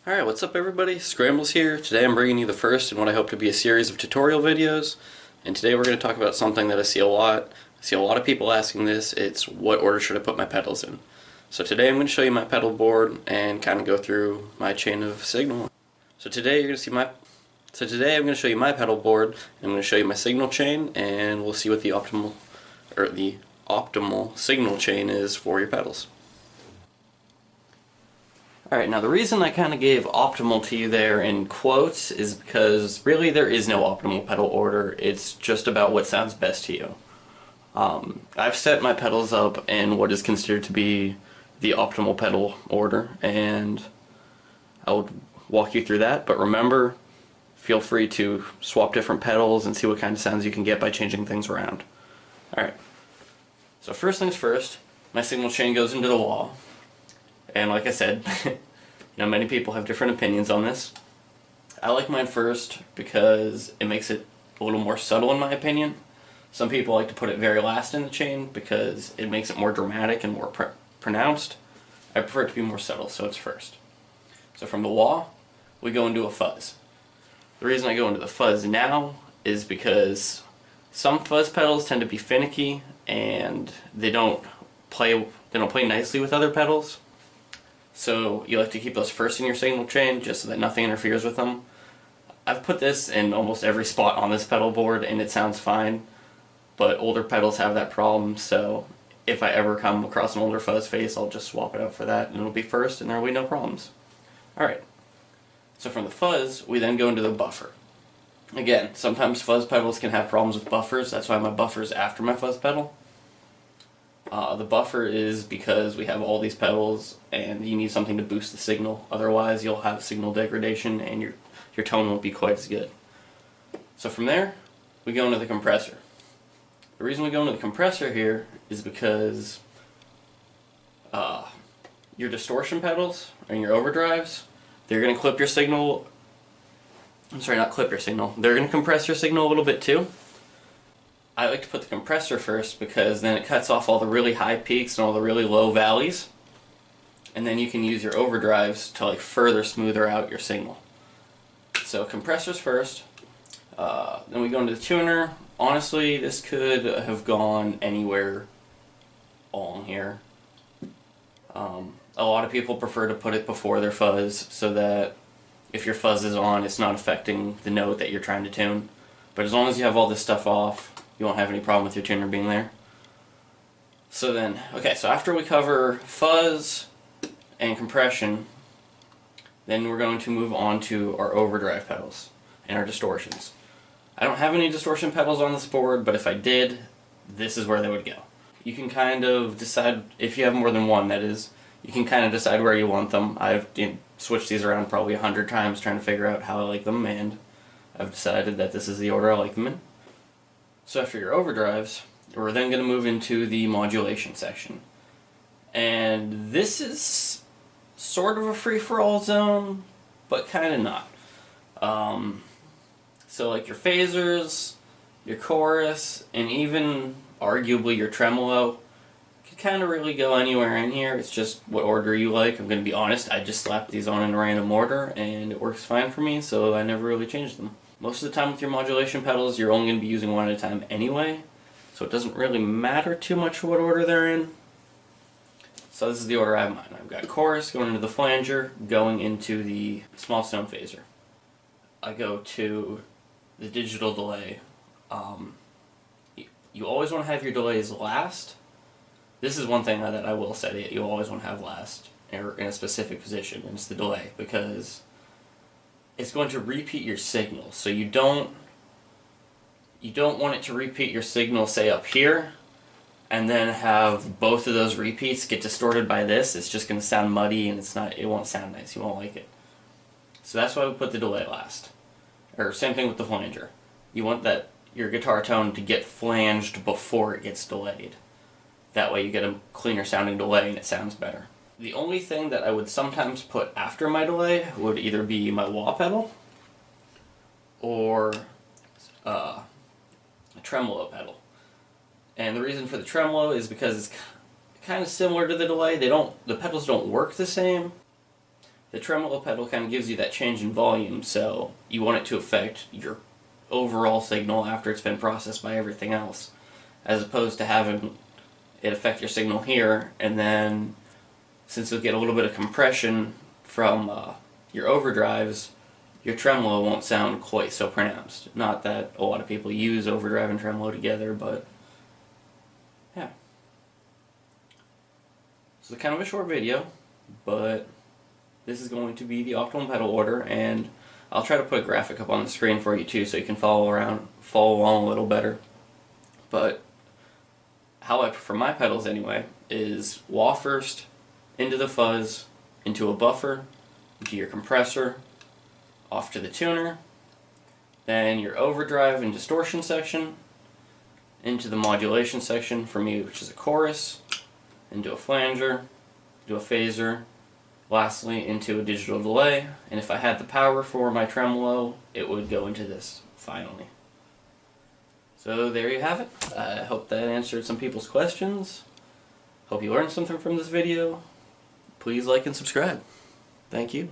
Alright, what's up everybody? Scrambles here. Today I'm bringing you the first in what I hope to be a series of tutorial videos. And today we're going to talk about something that I see a lot. I see a lot of people asking this. It's what order should I put my pedals in? So today I'm going to show you my pedal board and kind of go through my chain of signal. So today I'm going to show you my pedal board. I'm going to show you my signal chain, and we'll see what the optimal signal chain is for your pedals. Alright, now the reason I kind of gave optimal to you there in quotes is because really there is no optimal pedal order. It's just about what sounds best to you. I've set my pedals up in what is considered to be the optimal pedal order, and I'll walk you through that, but remember, feel free to swap different pedals and see what kind of sounds you can get by changing things around. Alright, so first things first, my signal chain goes into the wall. And like I said, many people have different opinions on this. I like mine first because it makes it a little more subtle in my opinion. Some people like to put it very last in the chain because it makes it more dramatic and more pronounced. I prefer it to be more subtle, so it's first. So from the wah, we go into a fuzz. The reason I go into the fuzz now is because some fuzz pedals tend to be finicky and they don't play nicely with other pedals. So you like to keep those first in your signal chain just so that nothing interferes with them. I've put this in almost every spot on this pedal board and it sounds fine, but older pedals have that problem, so if I ever come across an older fuzz face, I'll just swap it out for that and it'll be first and there will be no problems. Alright, so from the fuzz, we then go into the buffer. Again, sometimes fuzz pedals can have problems with buffers, that's why my buffer is after my fuzz pedal. The buffer is because we have all these pedals and you need something to boost the signal, otherwise you'll have signal degradation and your tone won't be quite as good. So from there, we go into the compressor. The reason we go into the compressor here is because your distortion pedals and your overdrives, they're going to clip your signal, not clip your signal, they're going to compress your signal a little bit too. I like to put the compressor first because then it cuts off all the really high peaks and all the really low valleys, and then you can use your overdrives to further smoother out your signal. So compressors first, then we go into the tuner. Honestly, this could have gone anywhere on here. A lot of people prefer to put it before their fuzz so that if your fuzz is on, it's not affecting the note that you're trying to tune. But as long as you have all this stuff off, you won't have any problem with your tuner being there. So then, okay, so after we cover fuzz and compression, then we're going to move on to our overdrive pedals and our distortions. I don't have any distortion pedals on this board, but if I did, this is where they would go. You can kind of decide, if you have more than one that is, you can kind of decide where you want them. I've switched these around probably 100 times trying to figure out how I like them, and I've decided that this is the order I like them in. So after your overdrives, we're then going to move into the modulation section. And this is sort of a free-for-all zone, but kind of not. So like your phasers, your chorus, and even arguably your tremolo could kind of really go anywhere in here. It's just what order you like. I'm going to be honest, I just slapped these on in a random order and it works fine for me, so I never really changed them. Most of the time with your modulation pedals, you're only going to be using one at a time anyway, so it doesn't really matter too much what order they're in. So this is the order I have mine. I've got chorus going into the flanger, going into the small stone phaser. I go to the digital delay. You always want to have your delays last. This is one thing that I will say that you always want to have last, or in a specific position, and it's the delay, because it's going to repeat your signal. So you don't want it to repeat your signal, say up here, and then have both of those repeats get distorted by this. It's just going to sound muddy and it won't sound nice. You won't like it. So that's why we put the delay last. Or same thing with the flanger. You want your guitar tone to get flanged before it gets delayed. That way you get a cleaner sounding delay and it sounds better. The only thing that I would sometimes put after my delay would either be my wah pedal or a tremolo pedal. And the reason for the tremolo is because it's kind of similar to the delay. The pedals don't work the same, the tremolo pedal kind of gives you that change in volume, so you want it to affect your overall signal after it's been processed by everything else, as opposed to having it affect your signal here, and then since you'll get a little bit of compression from your overdrives, your tremolo won't sound quite so pronounced. Not that a lot of people use overdrive and tremolo together, but yeah. So kind of a short video, but this is going to be the optimal pedal order, and I'll try to put a graphic up on the screen for you too, so you can follow along a little better. But how I prefer my pedals anyway is wah first, into the fuzz, into a buffer, into your compressor, off to the tuner, then your overdrive and distortion section, into the modulation section for me, which is a chorus, into a flanger, into a phaser, lastly into a digital delay, and if I had the power for my tremolo, it would go into this finally. So there you have it. I hope that answered some people's questions. Hope you learned something from this video. Please like and subscribe. Thank you.